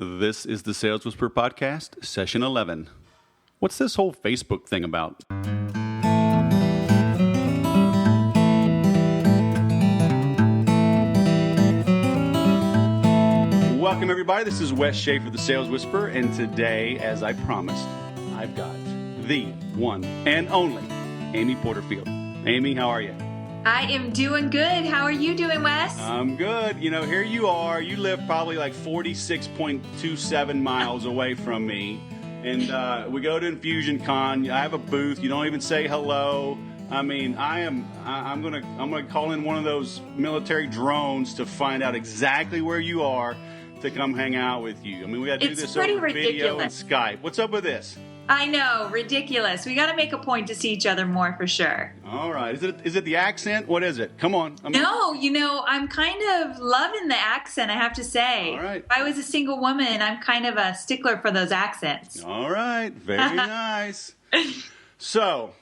This is the Sales Whisper Podcast, Session 11. What's this whole Facebook thing about? Welcome, everybody. This is Wes Schaefer, the Sales Whisperer, and today, as I promised, I've got the one and only Amy Porterfield. Amy, how are you? I am doing good. How are you doing, Wes? I'm good. You know, here you are. You live probably like 46.27 miles away from me. And we go to Infusion Con. I have a booth. You don't even say hello. I mean, I'm gonna call in one of those military drones to find out exactly where you are to come hang out with you. I mean, we got to do this over video and Skype. What's up with this? I know, ridiculous. We got to make a point to see each other more for sure. All right. Is it the accent? What is it? Come on. No, I'm kind of loving the accent, I have to say. All right. If I was a single woman, I'm kind of a stickler for those accents. All right. Very nice. So,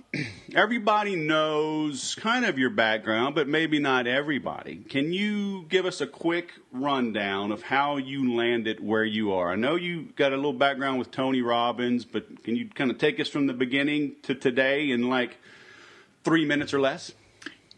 everybody knows kind of your background, but maybe not everybody. Can you give us a quick rundown of how you landed where you are? I know you got a little background with Tony Robbins, but can you kind of take us from the beginning to today in like 3 minutes or less?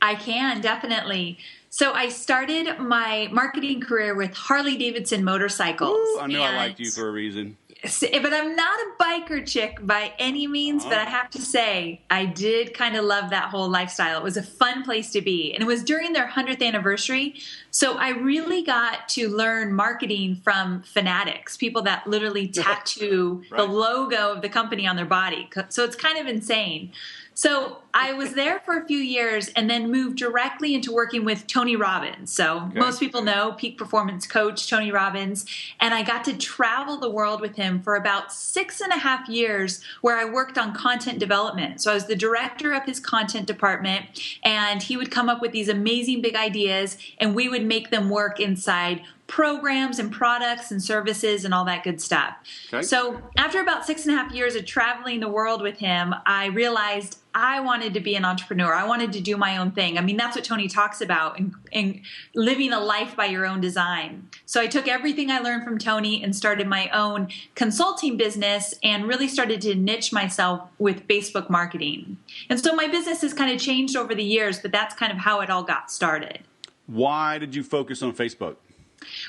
I can, definitely. So I started my marketing career with Harley-Davidson motorcycles. Ooh, I knew I liked you for a reason. But I'm not a biker chick by any means, but I have to say, I did kind of love that whole lifestyle. It was a fun place to be. And it was during their 100th anniversary. So I really got to learn marketing from fanatics, people that literally tattoo the logo of the company on their body. So it's kind of insane. So I was there for a few years and then moved directly into working with Tony Robbins. So most people know peak performance coach Tony Robbins. And I got to travel the world with him for about 6.5 years where I worked on content development. So I was the director of his content department, and he would come up with these amazing big ideas and we would make them work inside programs and products and services and all that good stuff. Okay. So after about 6.5 years of traveling the world with him, I realized I wanted to be an entrepreneur. I wanted to do my own thing. I mean, that's what Tony talks about in living a life by your own design. So I took everything I learned from Tony and started my own consulting business and really started to niche myself with Facebook marketing. And so my business has kind of changed over the years, but that's kind of how it all got started. Why did you focus on Facebook?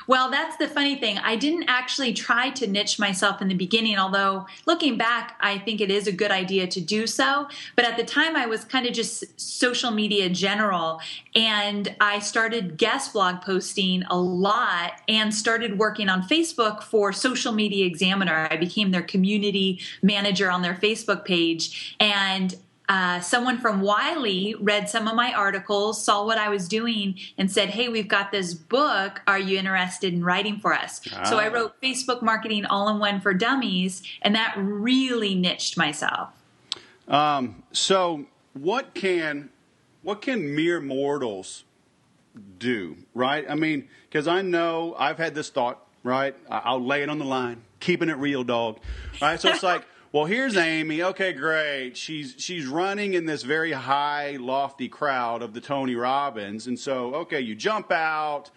Well, that's the funny thing. I didn't actually try to niche myself in the beginning, although looking back, I think it is a good idea to do so. But at the time, I was kind of just social media general, and I started guest blog posting a lot and started working on Facebook for Social Media Examiner. I became their community manager on their Facebook page, and someone from Wiley read some of my articles, saw what I was doing, and said, hey, we've got this book. Are you interested in writing for us? So I wrote Facebook Marketing All-in-One for Dummies, and that really niched myself. So what can mere mortals do, right? I mean, because I know I've had this thought, right? I'll lay it on the line, keeping it real, dog. Right? So it's like, well, here's Amy. Okay, great. She's running in this very high, lofty crowd of the Tony Robbins. And so, okay, you jump out,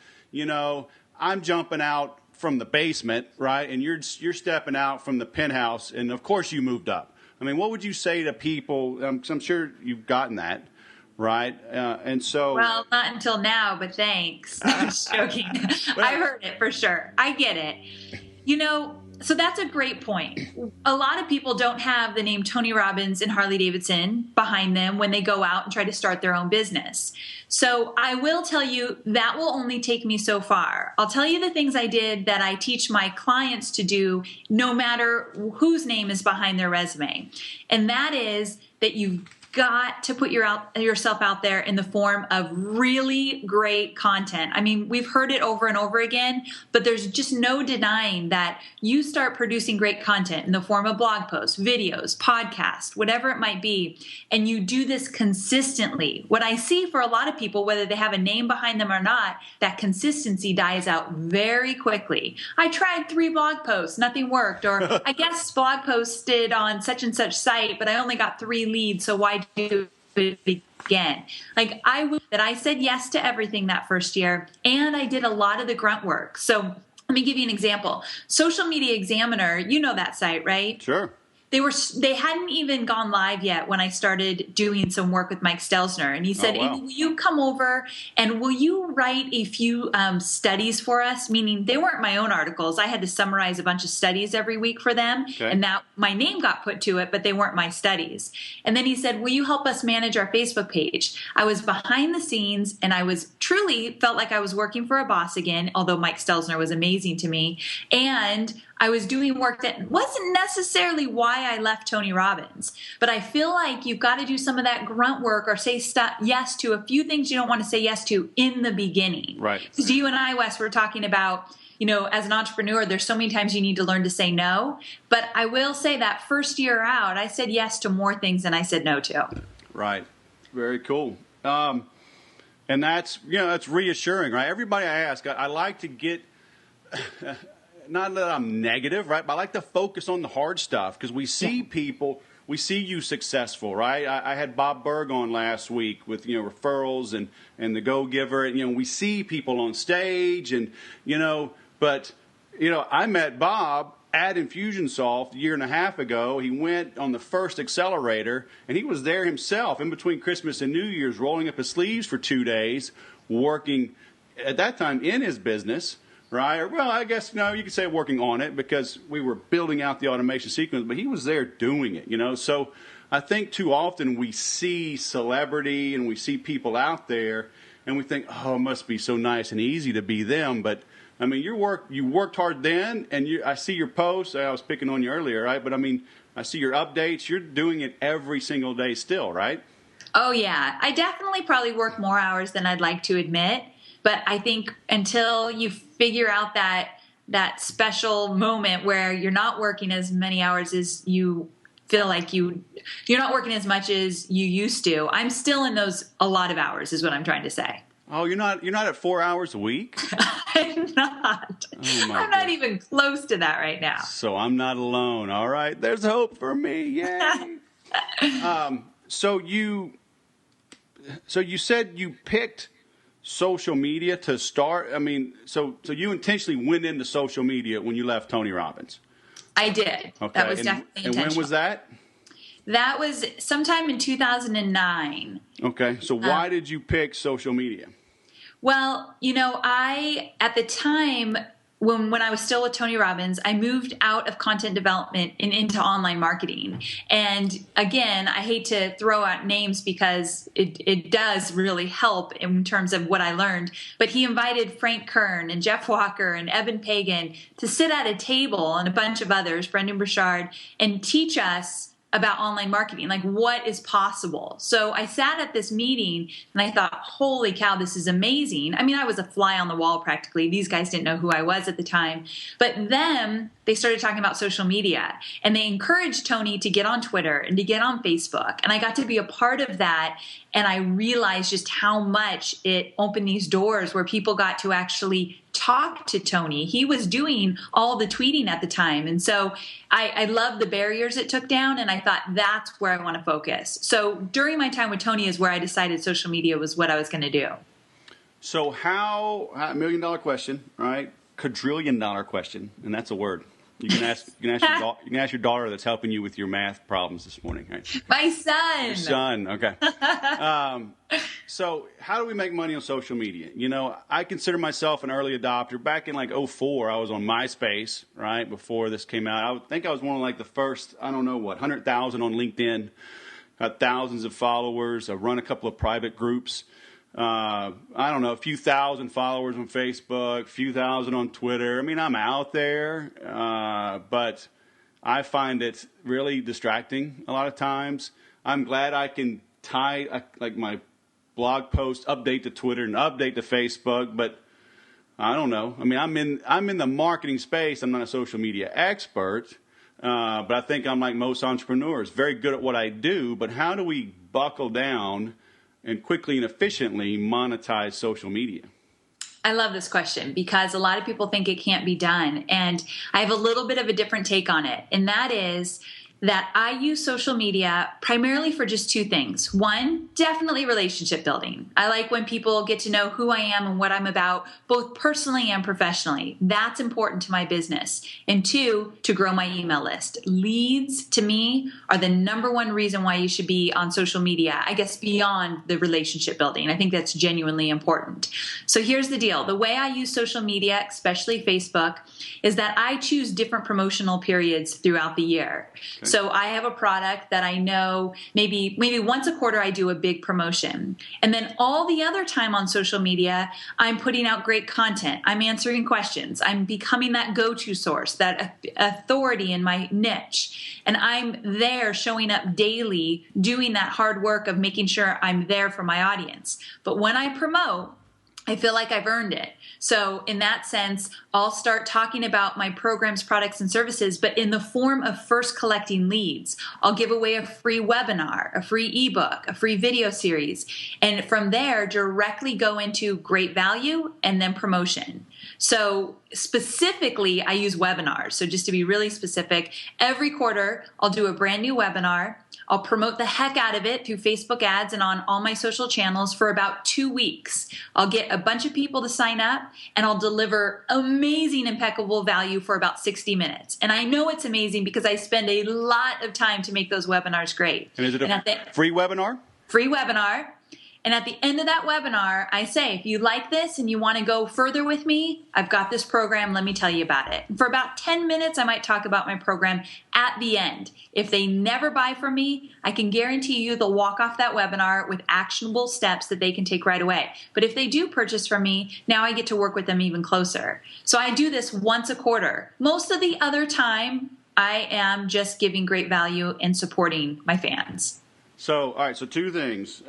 I'm jumping out from the basement, right? And you're stepping out from the penthouse. And of course you moved up. I mean, what would you say to people? I'm sure you've gotten that, right? And so. Well, not until now, but thanks. I'm just joking. I heard it for sure. I get it. So that's a great point. A lot of people don't have the name Tony Robbins and Harley-Davidson behind them when they go out and try to start their own business. So I will tell you that will only take me so far. I'll tell you the things I did that I teach my clients to do no matter whose name is behind their resume. And that is that you've got to put yourself out there in the form of really great content. I mean, we've heard it over and over again, but there's just no denying that you start producing great content in the form of blog posts, videos, podcasts, whatever it might be, and you do this consistently. What I see for a lot of people, whether they have a name behind them or not, that consistency dies out very quickly. I tried 3 blog posts, nothing worked, or I guess blog posted on such and such site, but I only got 3 leads, so why do it again? Like I said yes to everything that first year, and I did a lot of the grunt work. So Let me give you an example. Social Media Examiner, you know that site, right? Sure. They hadn't even gone live yet when I started doing some work with Mike Stelzner. And he said, Oh, wow. Amy, will you come over and will you write a few studies for us? Meaning they weren't my own articles. I had to summarize a bunch of studies every week for them. Okay. And that my name got put to it, but they weren't my studies. And then he said, will you help us manage our Facebook page? I was behind the scenes and I was truly felt like I was working for a boss again, although Mike Stelzner was amazing to me. And I was doing work that wasn't necessarily why I left Tony Robbins, but I feel like you've got to do some of that grunt work or say yes to a few things you don't want to say yes to in the beginning. Right. Because you and I, Wes, were talking about, as an entrepreneur, there's so many times you need to learn to say no. But I will say that first year out, I said yes to more things than I said no to. Right. Very cool. And that's reassuring, right? Everybody I ask, I like to get... Not that I'm negative, right? But I like to focus on the hard stuff because we see people, we see you successful, right? I had Bob Berg on last week with, referrals and the Go Giver. And, we see people on stage and, but I met Bob at Infusionsoft a year and a half ago. He went on the first accelerator and he was there himself in between Christmas and New Year's, rolling up his sleeves for 2 days, working at that time in his business. Right. Well, I guess, you could say working on it because we were building out the automation sequence, but he was there doing it, So I think too often we see celebrity and we see people out there and we think, oh, it must be so nice and easy to be them. But, I mean, you worked hard then, and I see your posts. I was picking on you earlier, right? But, I mean, I see your updates. You're doing it every single day still, right? Oh, yeah. I definitely probably work more hours than I'd like to admit. But I think until you figure out that special moment where you're not working as many hours as you feel like you're not working as much as you used to. I'm still in those a lot of hours is what I'm trying to say. Oh, you're not at 4 hours a week? I'm not. I'm not even close to that right now. So I'm not alone. All right. There's hope for me. Yay. So you said you picked social media to start. I mean, so you intentionally went into social media when you left Tony Robbins. I did. Okay. That was definitely intentional. And when was that? That was sometime in 2009. Okay. So why did you pick social media? Well, I, at the time, when I was still with Tony Robbins, I moved out of content development and into online marketing. And again, I hate to throw out names because it does really help in terms of what I learned. But he invited Frank Kern and Jeff Walker and Evan Pagan to sit at a table and a bunch of others, Brendan Burchard, and teach us about online marketing, like what is possible. So I sat at this meeting and I thought, holy cow, this is amazing. I mean, I was a fly on the wall practically. These guys didn't know who I was at the time. But then they started talking about social media and they encouraged Tony to get on Twitter and to get on Facebook. And I got to be a part of that. And I realized just how much it opened these doors where people got to actually talk to Tony. He was doing all the tweeting at the time. And so I loved the barriers it took down. And I thought that's where I want to focus. So during my time with Tony is where I decided social media was what I was going to do. So $1 million question, right? $1,000,000,000 question. And that's a word. You can ask your daughter that's helping you with your math problems this morning. Right? My son. Your son. Okay. So how do we make money on social media? I consider myself an early adopter. Back in like 2004, I was on MySpace, right? Before this came out. I think I was one of like the first, 100,000 on LinkedIn. Got thousands of followers. I run a couple of private groups. A few thousand followers on Facebook, a few thousand on Twitter. I mean, I'm out there, but I find it really distracting a lot of times. I'm glad I can tie like my blog post update to Twitter and update to Facebook, but I don't know. I mean, I'm in the marketing space. I'm not a social media expert, but I think I'm like most entrepreneurs, very good at what I do. But how do we buckle down and quickly and efficiently monetize social media? I love this question because a lot of people think it can't be done. And I have a little bit of a different take on it. And that is, that I use social media primarily for just two things. One, definitely relationship building. I like when people get to know who I am and what I'm about, both personally and professionally. That's important to my business. And two, to grow my email list. Leads, to me, are the number one reason why you should be on social media, I guess beyond the relationship building. I think that's genuinely important. So here's the deal. The way I use social media, especially Facebook, is that I choose different promotional periods throughout the year. Okay. So I have a product that I know maybe once a quarter I do a big promotion. And then all the other time on social media, I'm putting out great content. I'm answering questions. I'm becoming that go-to source, that authority in my niche. And I'm there showing up daily, doing that hard work of making sure I'm there for my audience. But when I promote, I feel like I've earned it. So in that sense, I'll start talking about my programs, products, and services, but in the form of first collecting leads. I'll give away a free webinar, a free ebook, a free video series, and from there directly go into great value and then promotion. So specifically, I use webinars. So just to be really specific, every quarter I'll do a brand new webinar. I'll promote the heck out of it through Facebook ads and on all my social channels for about 2 weeks. I'll get a bunch of people to sign up and I'll deliver amazing, impeccable value for about 60 minutes. And I know it's amazing because I spend a lot of time to make those webinars great. And is it a free webinar? Free webinar. And at the end of that webinar, I say, if you like this and you want to go further with me, I've got this program. Let me tell you about it. For about 10 minutes, I might talk about my program at the end. If they never buy from me, I can guarantee you they'll walk off that webinar with actionable steps that they can take right away. But if they do purchase from me, now I get to work with them even closer. So I do this once a quarter. Most of the other time, I am just giving great value and supporting my fans. So, all right, so two things.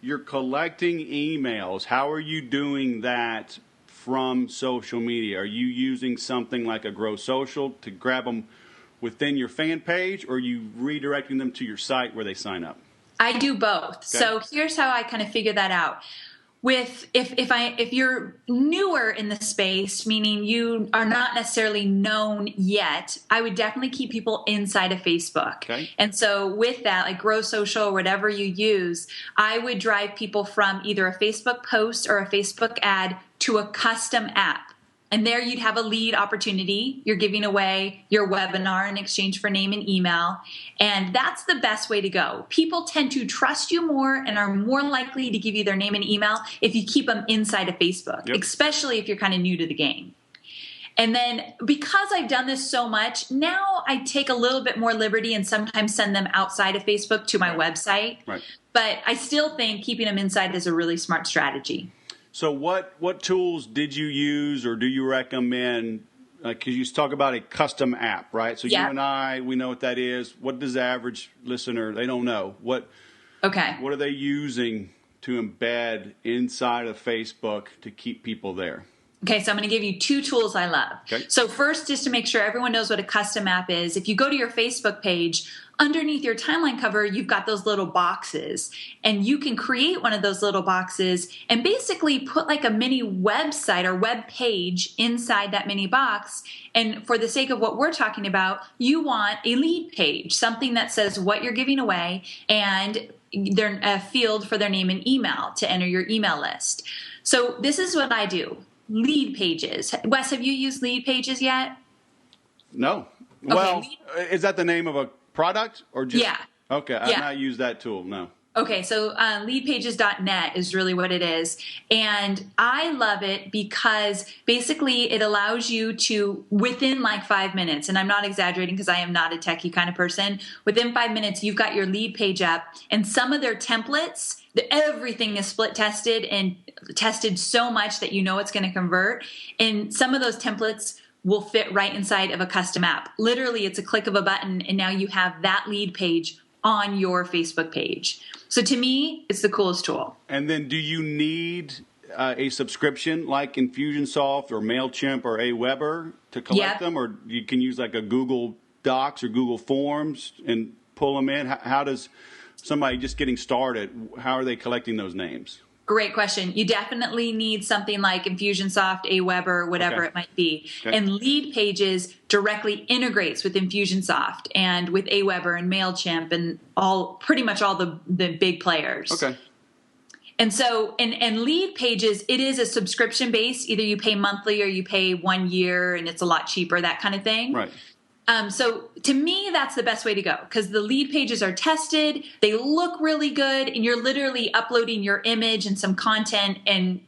You're collecting emails. How are you doing that from social media? Are you using something like a Grow Social to grab them within your fan page, or are you redirecting them to your site where they sign up? I do both. Okay. So here's how I kind of figure that out. If you're newer in the space, meaning you are not necessarily known yet, I would definitely keep people inside of Facebook. Okay. And so with that, like Grow Social, whatever you use, I would drive people from either a Facebook post or a Facebook ad to a custom app. And there you'd have a lead opportunity. You're giving away your webinar in exchange for name and email. And that's the best way to go. People tend to trust you more and are more likely to give you their name and email if you keep them inside of Facebook, yep. Especially if you're kind of new to the game. And then because I've done this so much, now I take a little bit more liberty and sometimes send them outside of Facebook to my website. Right. But I still think keeping them inside is a really smart strategy. So what tools did you use or do you recommend? Because you talk about a custom app, right? So you and I, we know what that is. What does the average listener, they don't know. What are they using to embed inside of Facebook to keep people there? Okay, so I'm going to give you two tools I love. Okay. So first, just to make sure everyone knows what a custom app is, if you go to your Facebook page, underneath your timeline cover, you've got those little boxes. And you can create one of those little boxes and basically put like a mini website or web page inside that mini box. And for the sake of what we're talking about, you want a lead page, something that says what you're giving away and their a field for their name and email to enter your email list. So this is what I do. Lead pages. Wes, have you used lead pages yet? No. Okay, well, is that the name of a product or just? Yeah. Okay, I've not used that tool, no. Okay, so leadpages.net is really what it is. And I love it because basically it allows you to, within like 5 minutes, and I'm not exaggerating because I am not a techie kind of person, within 5 minutes you've got your lead page up and some of their templates, everything is split tested and tested so much that you know it's going to convert. And some of those templates will fit right inside of a custom app. Literally, it's a click of a button, and now you have that lead page on your Facebook page. So to me, it's the coolest tool. And then do you need a subscription like Infusionsoft or MailChimp or Aweber to collect them? Or you can use like a Google Docs or Google Forms and pull them in? How does somebody just getting started, how are they collecting those names? Great question. You definitely need something like Infusionsoft, Aweber, whatever it might be. Okay. And Lead Pages directly integrates with Infusionsoft and with Aweber and MailChimp and pretty much all the big players. Okay. And so, and Lead Pages, it is a subscription base. Either you pay monthly or you pay 1 year and it's a lot cheaper, that kind of thing. Right. So to me, that's the best way to go because the Lead Pages are tested. They look really good and you're literally uploading your image and some content and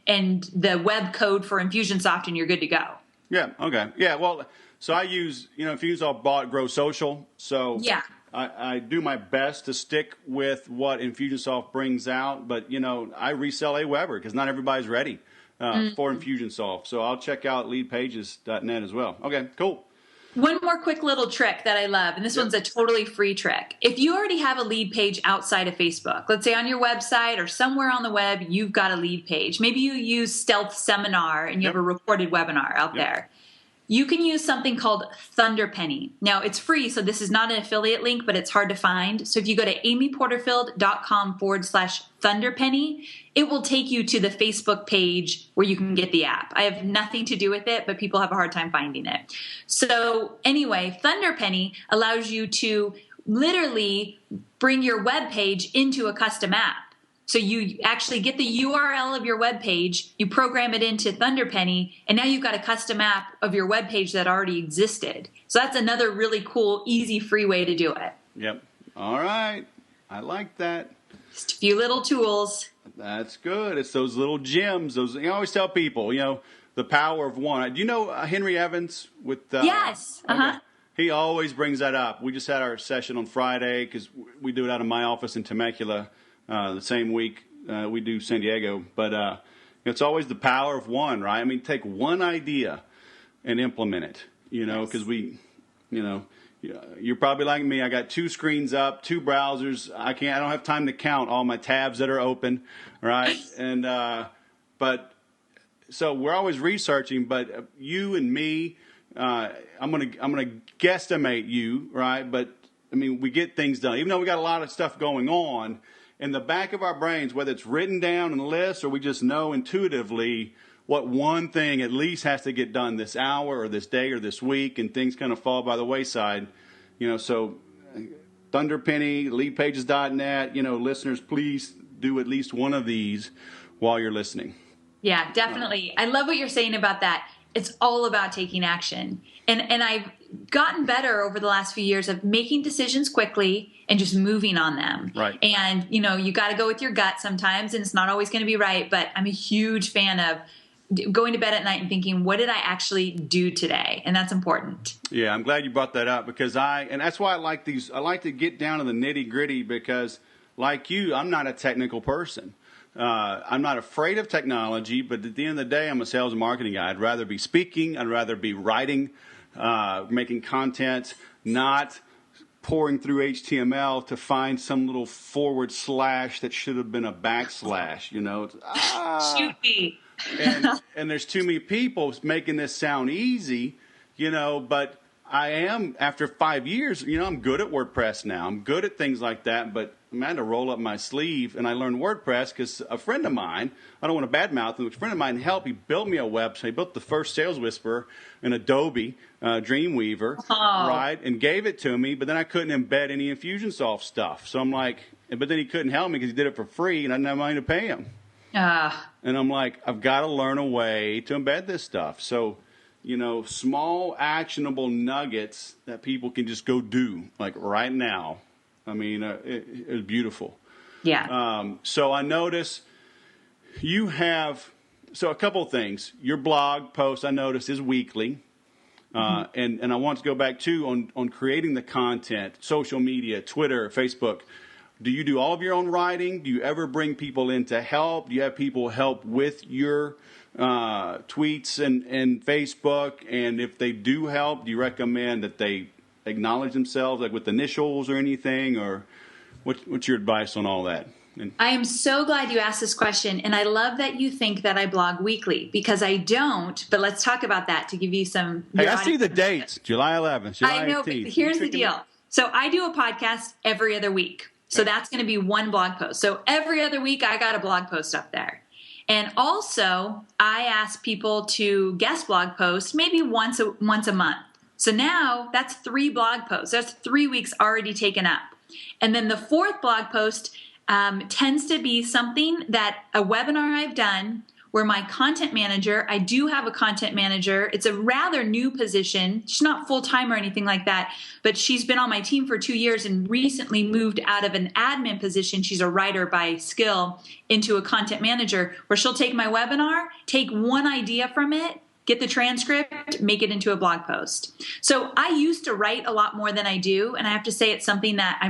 the web code for Infusionsoft and you're good to go. Yeah. Okay. Yeah. Well, so I use, Infusionsoft bought Grow Social. So yeah. I do my best to stick with what Infusionsoft brings out, but I resell Aweber because not everybody's ready for Infusionsoft. So I'll check out leadpages.net as well. Okay, cool. One more quick little trick that I love, and this one's a totally free trick. If you already have a lead page outside of Facebook, let's say on your website or somewhere on the web, you've got a lead page. Maybe you use Stealth Seminar and you have a recorded webinar out there. You can use something called Thunderpenny. Now, it's free, so this is not an affiliate link, but it's hard to find. So if you go to amyporterfield.com/Thunderpenny, it will take you to the Facebook page where you can get the app. I have nothing to do with it, but people have a hard time finding it. So anyway, Thunderpenny allows you to literally bring your web page into a custom app. So you actually get the URL of your web page, you program it into Thunderpenny, and now you've got a custom app of your web page that already existed. So that's another really cool, easy, free way to do it. Yep. All right. I like that. Just a few little tools. That's good. It's those little gems. I always tell people, the power of one. Do you know Henry Evans with? Yes. Okay. He always brings that up. We just had our session on Friday because we do it out of my office in Temecula. The same week we do San Diego, but it's always the power of one, right? I mean, take one idea and implement it, because you're probably like me. I got 2 screens up, 2 browsers. I don't have time to count all my tabs that are open, right? And but so we're always researching. But you and me, I'm gonna guesstimate you, right? But I mean, we get things done, even though we got a lot of stuff going on. In the back of our brains, whether it's written down in a list or we just know intuitively what one thing at least has to get done this hour or this day or this week, and things kind of fall by the wayside. So Thunderpenny, leadpages.net, listeners, please do at least one of these while you're listening. Yeah, definitely. I love what you're saying about that. It's all about taking action. And I've gotten better over the last few years of making decisions quickly and just moving on them. Right. And, you got to go with your gut sometimes, and it's not always going to be right. But I'm a huge fan of going to bed at night and thinking, what did I actually do today? And that's important. Yeah, I'm glad you brought that up because and that's why I like these. I like to get down to the nitty gritty because, like you, I'm not a technical person. I'm not afraid of technology, but at the end of the day, I'm a sales and marketing guy. I'd rather be speaking. I'd rather be writing, making content, not pouring through HTML to find some little / that should have been a backslash. Shoot me. and there's too many people making this sound easy, but I am, after 5 years, I'm good at WordPress now. I'm good at things like that, but I had to roll up my sleeve, and I learned WordPress because a friend of mine, I don't want to badmouth him, a friend of mine helped. He built me a website. He built the first Sales Whisperer in Adobe Dreamweaver, right, and gave it to me, but then I couldn't embed any Infusionsoft stuff. So I'm like, but then he couldn't help me because he did it for free, and I didn't have money to pay him. And I'm like, I've got to learn a way to embed this stuff. So, small actionable nuggets that people can just go do, like right now. I mean, it was beautiful. Yeah. So I notice you have, a couple of things. Your blog post, I noticed, is weekly. And I want to go back, too, on creating the content, social media, Twitter, Facebook. Do you do all of your own writing? Do you ever bring people in to help? Do you have people help with your tweets and Facebook? And if they do help, do you recommend that they acknowledge themselves, like with initials or anything? Or what's your advice on all that? I am so glad you asked this question, and I love that you think that I blog weekly, because I don't, but let's talk about that to give you some... Hey, I see the dates, July 11th, July 18th. I know, but here's the deal. So I do a podcast every other week. So that's going to be one blog post. So every other week, I got a blog post up there. And also, I ask people to guest blog post maybe once a month. So now that's 3 blog posts. That's 3 weeks already taken up. And then the 4th blog post tends to be something that a webinar I've done where my content manager, I do have a content manager. It's a rather new position. She's not full-time or anything like that, but she's been on my team for 2 years and recently moved out of an admin position. She's a writer by skill into a content manager where she'll take my webinar, take one idea from it, get the transcript, make it into a blog post. So I used to write a lot more than I do, and I have to say it's something that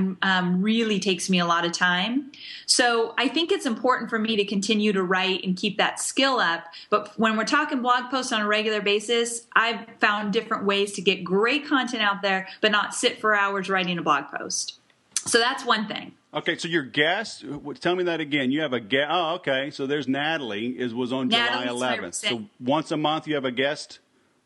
really takes me a lot of time. So I think it's important for me to continue to write and keep that skill up. But when we're talking blog posts on a regular basis, I've found different ways to get great content out there, but not sit for hours writing a blog post. So that's one thing. Okay, so your guest, tell me that again. You have a guest. Oh, okay. So there's Natalie. Was on July 11th. So once a month you have a guest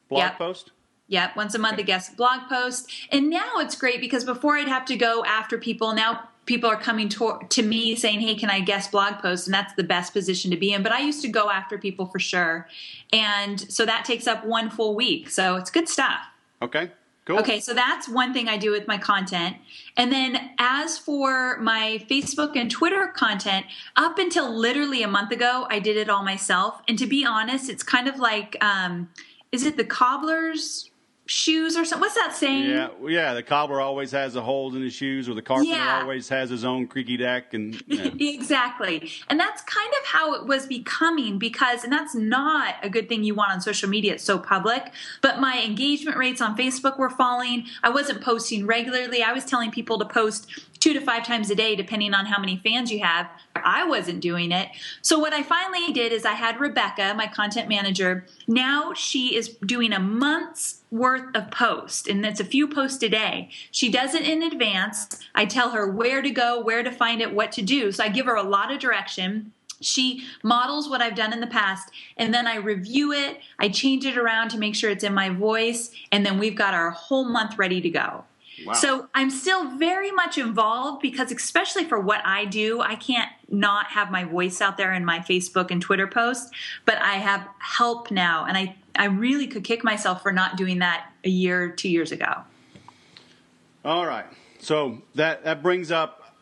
blog post? Yep, once a month a guest blog post. And now it's great because before I'd have to go after people. Now people are coming to me saying, hey, can I guest blog post? And that's the best position to be in. But I used to go after people for sure. And so that takes up 1 full week. So it's good stuff. Okay. Cool. Okay, so that's one thing I do with my content. And then as for my Facebook and Twitter content, up until literally a month ago, I did it all myself. And to be honest, it's kind of like, is it the cobbler's shoes or something? What's that saying? Yeah. The cobbler always has the holes in his shoes, or the carpenter always has his own creaky deck, and Exactly. And that's kind of how it was becoming and that's not a good thing you want on social media. It's so public. But my engagement rates on Facebook were falling. I wasn't posting regularly. I was telling people to post 2 to 5 times a day, depending on how many fans you have. I wasn't doing it. So what I finally did is I had Rebecca, my content manager. Now she is doing a month's worth of posts, and it's a few posts a day. She does it in advance. I tell her where to go, where to find it, what to do. So I give her a lot of direction. She models what I've done in the past, and then I review it. I change it around to make sure it's in my voice, and then we've got our whole month ready to go. Wow. So I'm still very much involved because especially for what I do, I can't not have my voice out there in my Facebook and Twitter posts, but I have help now. And I really could kick myself for not doing that a year, 2 years ago. All right. So that brings up,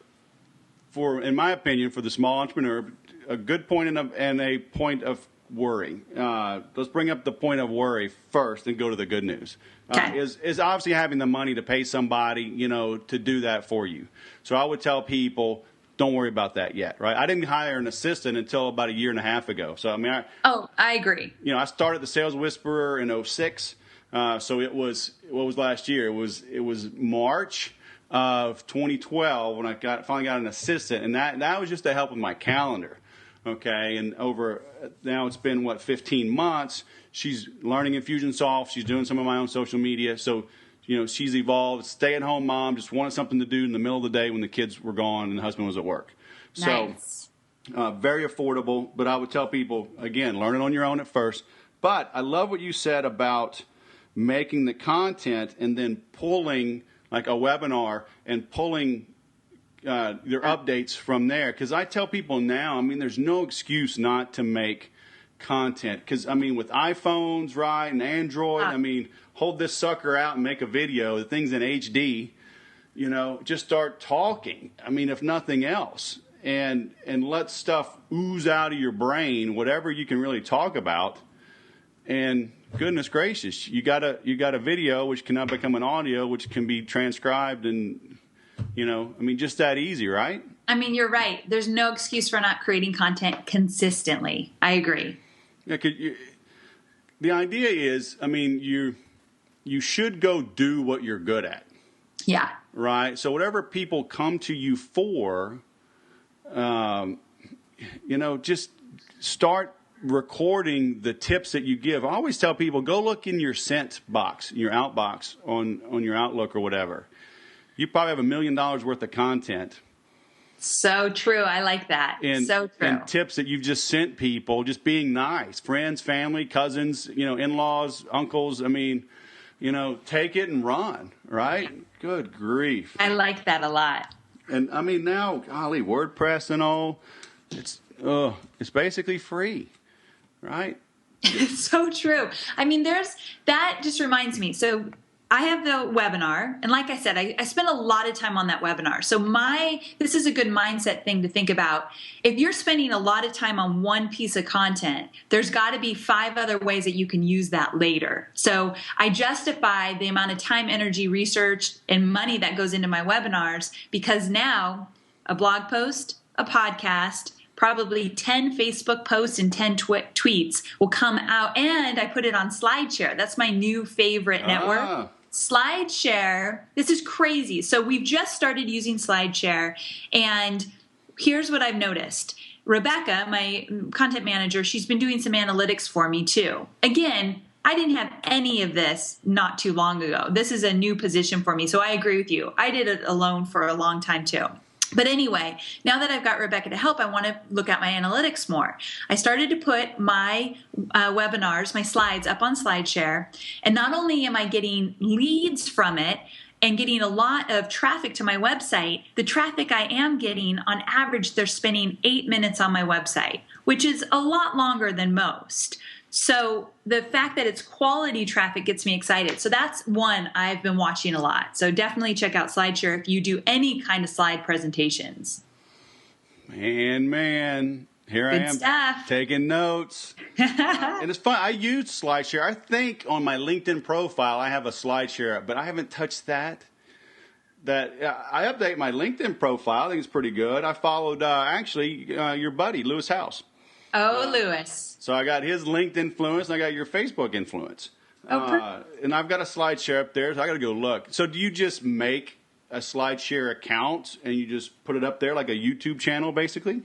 in my opinion, for the small entrepreneur, a good point and a point of worry. Let's bring up the point of worry first and go to the good news. Okay. Is obviously having the money to pay somebody, to do that for you. So I would tell people, don't worry about that yet, right? I didn't hire an assistant until about a year and a half ago. So, I agree. I started the Sales Whisperer in 2006. So it was, what was last year? It was March of 2012 when I finally got an assistant. And that was just to help with my calendar. Okay, and now it's been 15 months. She's learning Infusionsoft. She's doing some of my own social media. So, she's evolved. Stay-at-home mom, just wanted something to do in the middle of the day when the kids were gone and the husband was at work. Nice. So, very affordable. But I would tell people, again, learn it on your own at first. But I love what you said about making the content and then pulling, like a webinar, and pulling their updates from there. Because I tell people now, there's no excuse not to make content. Because, with iPhones, right, and Android, hold this sucker out and make a video. The thing's in HD, just start talking. If nothing else. And let stuff ooze out of your brain, whatever you can really talk about. And goodness gracious, you got a video which can now become an audio, which can be transcribed and just that easy, right? You're right. There's no excuse for not creating content consistently. I agree. Yeah, the idea is, you should go do what you're good at. Yeah. Right? So whatever people come to you for, just start recording the tips that you give. I always tell people, go look in your sent box, your outbox on your Outlook or whatever. You probably have $1 million worth of content. So true. I like that. So true. And tips that you've just sent people, just being nice. Friends, family, cousins, in-laws, uncles. Take it and run, right? Good grief. I like that a lot. And now, golly, WordPress and all, it's basically free, right? It's so true. I mean, that just reminds me. So I have the webinar, and like I said, I spend a lot of time on that webinar. So this is a good mindset thing to think about. If you're spending a lot of time on one piece of content, there's got to be 5 other ways that you can use that later. So I justify the amount of time, energy, research, and money that goes into my webinars because now a blog post, a podcast, probably 10 Facebook posts and 10 tweets will come out, and I put it on SlideShare. That's my new favorite network. SlideShare, this is crazy. So we've just started using SlideShare, and here's what I've noticed. Rebecca, my content manager, she's been doing some analytics for me too. Again, I didn't have any of this not too long ago. This is a new position for me, so I agree with you. I did it alone for a long time too. But anyway, now that I've got Rebecca to help, I want to look at my analytics more. I started to put my webinars, my slides up on SlideShare, and not only am I getting leads from it and getting a lot of traffic to my website, the traffic I am getting, on average, they're spending 8 minutes on my website, which is a lot longer than most. So the fact that it's quality traffic gets me excited. So that's one I've been watching a lot. So definitely check out SlideShare if you do any kind of slide presentations. Man, here Good I am stuff. Taking notes. And it's fun. I use SlideShare. I think on my LinkedIn profile I have a SlideShare, but I haven't touched that. I update my LinkedIn profile. I think it's pretty good. I followed your buddy Lewis House. Lewis. So I got his LinkedIn influence, and I got your Facebook influence. And I've got a SlideShare up there, so I got to go look. So do you just make a SlideShare account, and you just put it up there like a YouTube channel, basically?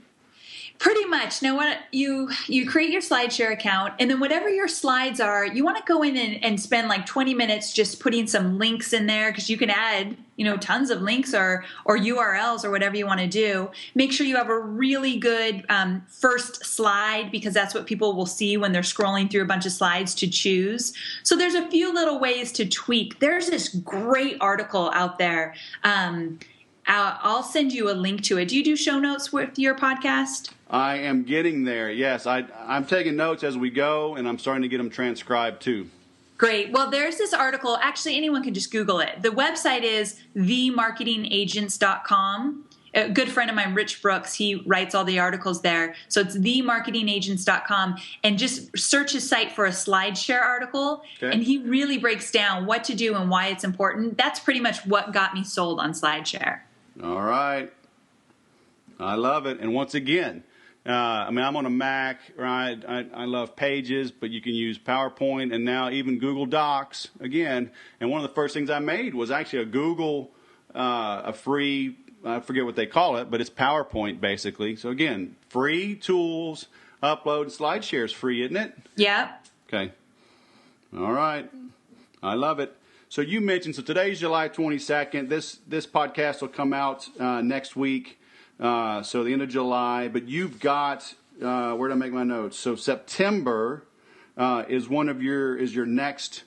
Pretty much. Now, what you create your SlideShare account, and then whatever your slides are, you want to go in and spend like 20 minutes just putting some links in there, because you can add, tons of links or URLs or whatever you want to do. Make sure you have a really good first slide, because that's what people will see when they're scrolling through a bunch of slides to choose. So there's a few little ways to tweak. There's this great article out there. I'll send you a link to it. Do you do show notes with your podcast? I am getting there. Yes, I'm taking notes as we go, and I'm starting to get them transcribed too. Great. Well, there's this article. Actually, anyone can just Google it. The website is themarketingagents.com. A good friend of mine, Rich Brooks, he writes all the articles there. So it's themarketingagents.com, and just search his site for a SlideShare article. Okay. And he really breaks down what to do and why it's important. That's pretty much what got me sold on SlideShare. All right. I love it. And once again, I'm on a Mac, right? I love Pages, but you can use PowerPoint and now even Google Docs again. And one of the first things I made was actually a Google, a free, I forget what they call it, but it's PowerPoint basically. So again, free tools, upload, SlideShare is free, isn't it? Yeah. Okay. All right. I love it. So you mentioned, so today's July 22nd. This podcast will come out next week. So the end of July, but you've got, where did I make my notes? So September is your next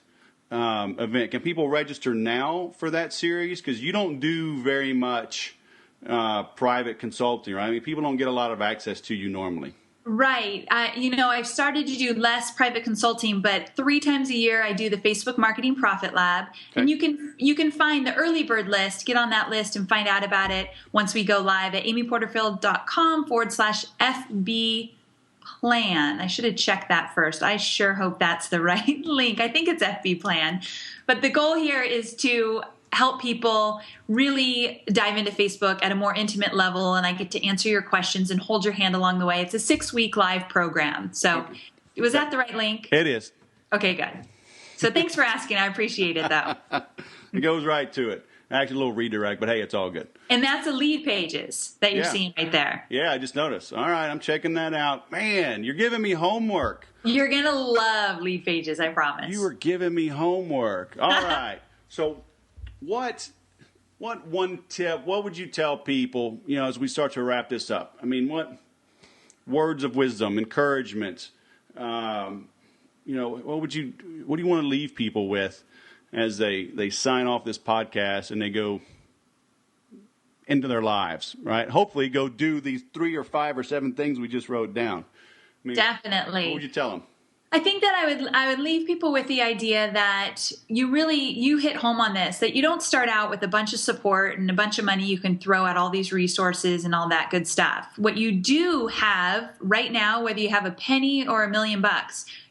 event. Can people register now for that series? Because you don't do very much private consulting, right? I mean, people don't get a lot of access to you normally. Right. I've started to do less private consulting, but 3 times a year I do the Facebook Marketing Profit Lab. Okay. And you can find the early bird list, get on that list and find out about it once we go live at amyporterfield.com/FB plan. I should have checked that first. I sure hope that's the right link. I think it's FB plan. But the goal here is to help people really dive into Facebook at a more intimate level, and I get to answer your questions and hold your hand along the way. It's a 6-week live program. So was that the right link? It is. Okay, good. So thanks for asking. I appreciate it, though. It goes right to it. Actually, a little redirect, but hey, it's all good. And that's the lead pages that you're seeing right there. Yeah, I just noticed. All right, I'm checking that out. Man, you're giving me homework. You're going to love lead pages, I promise. You were giving me homework. All right. So what one tip, what would you tell people, as we start to wrap this up? I mean, what words of wisdom, encouragement, what do you want to leave people with as they sign off this podcast and they go into their lives, right? Hopefully go do these 3 or 5 or 7 things we just wrote down. I mean, Definitely. What would you tell them? I think that I would leave people with the idea that you hit home on this, that you don't start out with a bunch of support and a bunch of money you can throw at all these resources and all that good stuff. What you do have right now, whether you have a penny or $1 million,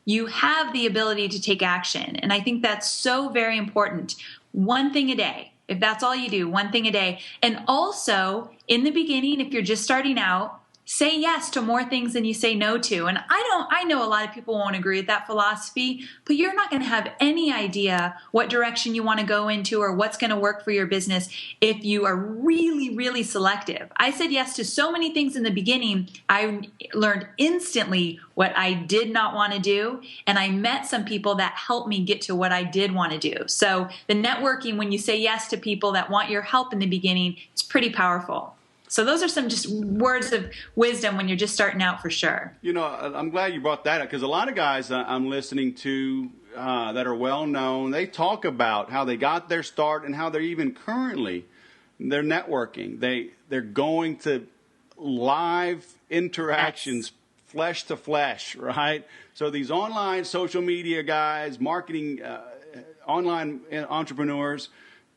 you have the ability to take action. And I think that's so very important. One thing a day. If that's all you do, one thing a day. And also in the beginning, if you're just starting out, say yes to more things than you say no to. And I know a lot of people won't agree with that philosophy, but you're not going to have any idea what direction you want to go into or what's going to work for your business if you are really, really selective. I said yes to so many things in the beginning. I learned instantly what I did not want to do. And I met some people that helped me get to what I did want to do. So the networking, when you say yes to people that want your help in the beginning, it's pretty powerful. So those are some just words of wisdom when you're just starting out, for sure. You know, I'm glad you brought that up, because a lot of guys I'm listening to that are well known, they talk about how they got their start and how they're even currently they're networking. They're going to live interactions, yes, flesh to flesh, right? So these online social media guys, marketing, online entrepreneurs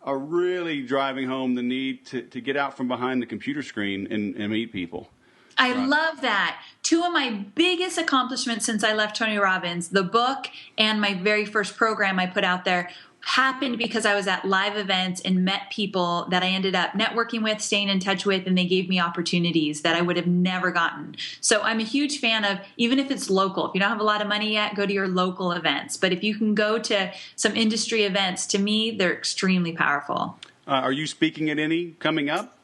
are really driving home the need to get out from behind the computer screen and meet people. I love that. 2 of my biggest accomplishments since I left Tony Robbins, the book and my very first program I put out there, happened because I was at live events and met people that I ended up networking with, staying in touch with, and they gave me opportunities that I would have never gotten. So I'm a huge fan of, even if it's local, if you don't have a lot of money yet, go to your local events. But if you can go to some industry events, to me, they're extremely powerful. Are you speaking at any coming up?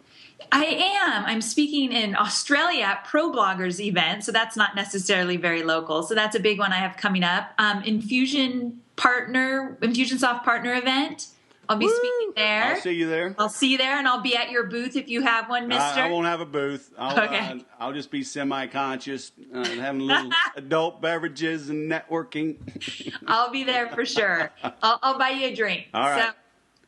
I am. I'm speaking in Australia at Pro Bloggers event, so that's not necessarily very local. So that's a big one I have coming up. Infusionsoft partner event. I'll be speaking there. I'll see you there. I'll see you there, and I'll be at your booth if you have one, mister. I won't have a booth. Okay. I'll just be semi-conscious, having little adult beverages and networking. I'll be there for sure. I'll buy you a drink. All right.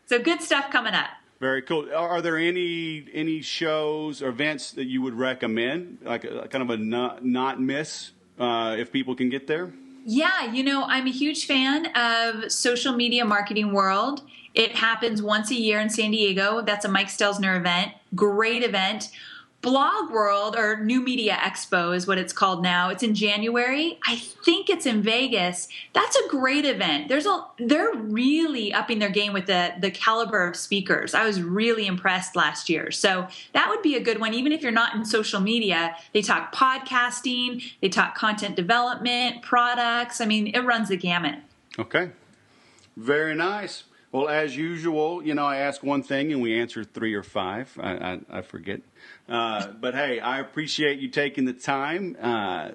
So good stuff coming up. Very cool. Are there any shows or events that you would recommend, like kind of a not miss, if people can get there? Yeah, I'm a huge fan of Social Media Marketing World. It happens once a year in San Diego. That's a Mike Stelzner event. Great event. Blog World, or New Media Expo is what it's called now. It's in January. I think it's in Vegas. That's a great event. They're really upping their game with the caliber of speakers. I was really impressed last year. So that would be a good one. Even if you're not in social media, they talk podcasting, they talk content development, products. I mean, it runs the gamut. Okay. Very nice. Well, as usual, I ask one thing and we answer 3 or 5. I forget. But hey, I appreciate you taking the time,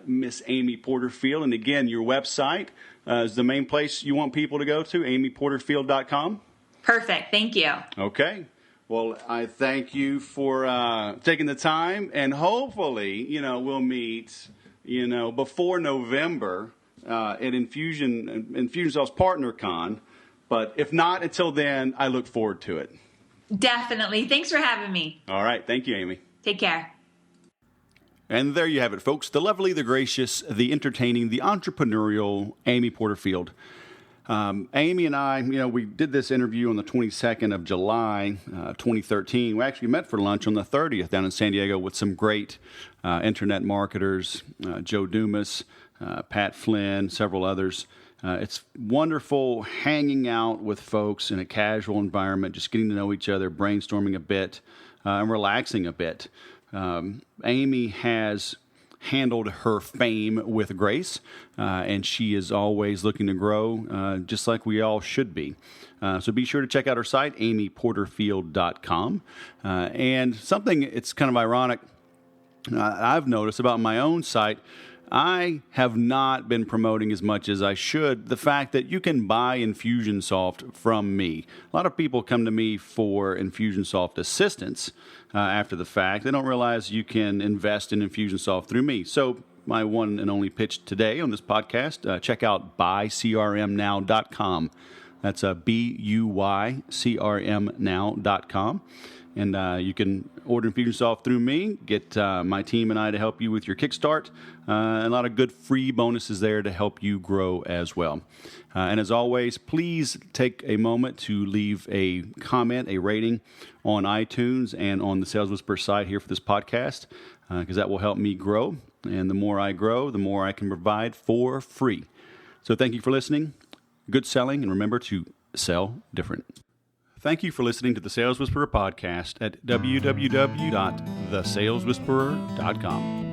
Miss Amy Porterfield. And again, your website is the main place you want people to go to, amyporterfield.com. Perfect. Thank you. Okay. Well, I thank you for taking the time, and hopefully, we'll meet, before November at Infusionsoft's Partner Con. But if not until then, I look forward to it. Definitely. Thanks for having me. All right. Thank you, Amy. Take care. And there you have it, folks. The lovely, the gracious, the entertaining, the entrepreneurial Amy Porterfield. Amy and I, we did this interview on the 22nd of July, 2013. We actually met for lunch on the 30th down in San Diego with some great internet marketers, Joe Dumas, Pat Flynn, several others. It's wonderful hanging out with folks in a casual environment, just getting to know each other, brainstorming a bit, and relaxing a bit. Amy has handled her fame with grace, and she is always looking to grow, just like we all should be. So be sure to check out her site, amyporterfield.com. And something, it's kind of ironic, I've noticed about my own site, I have not been promoting as much as I should the fact that you can buy Infusionsoft from me. A lot of people come to me for Infusionsoft assistance after the fact. They don't realize you can invest in Infusionsoft through me. So my one and only pitch today on this podcast, check out buycrmnow.com. That's buycrmnow.com. And you can order Infusionsoft through me, get my team and I to help you with your Kickstart. A lot of good free bonuses there to help you grow as well. And as always, please take a moment to leave a comment, a rating on iTunes and on the Sales Whisperer site here for this podcast, because that will help me grow. And the more I grow, the more I can provide for free. So thank you for listening. Good selling, and remember to sell different. Thank you for listening to the Sales Whisperer podcast at www.thesaleswhisperer.com.